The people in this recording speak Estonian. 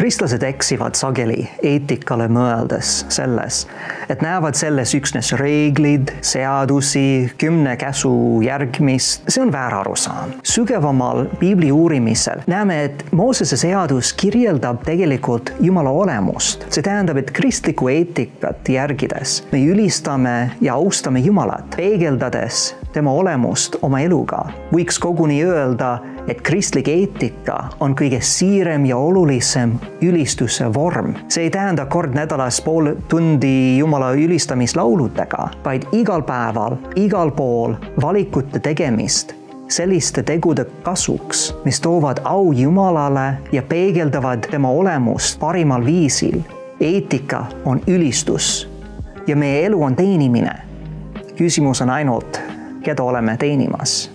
Kristlased eksivad sageli eetikale mõeldes selles, et näevad selles üksnes reeglid, seadusi, 10 käsu järgmist. See on väär arusaam. Sügavamal piibli uurimisel näeme, et Moosese seadus kirjeldab tegelikult Jumala olemust. See tähendab, et kristlikku eetikat järgides me ülistame ja austame Jumalat, peegeldades tema olemust oma eluga. Võiks koguni öelda, et kristlik eetika on kõige siirem ja olulisem ülistuse vorm. See ei tähenda kord nädalas pool tundi Jumala ülistamislauludega, vaid igal päeval, igal pool valikute tegemist selliste tegude kasuks, mis toovad au Jumalale ja peegeldavad tema olemust parimal viisil. Eetika on ülistus ja meie elu on teenimine. Küsimus on ainult, keda oleme teenimas.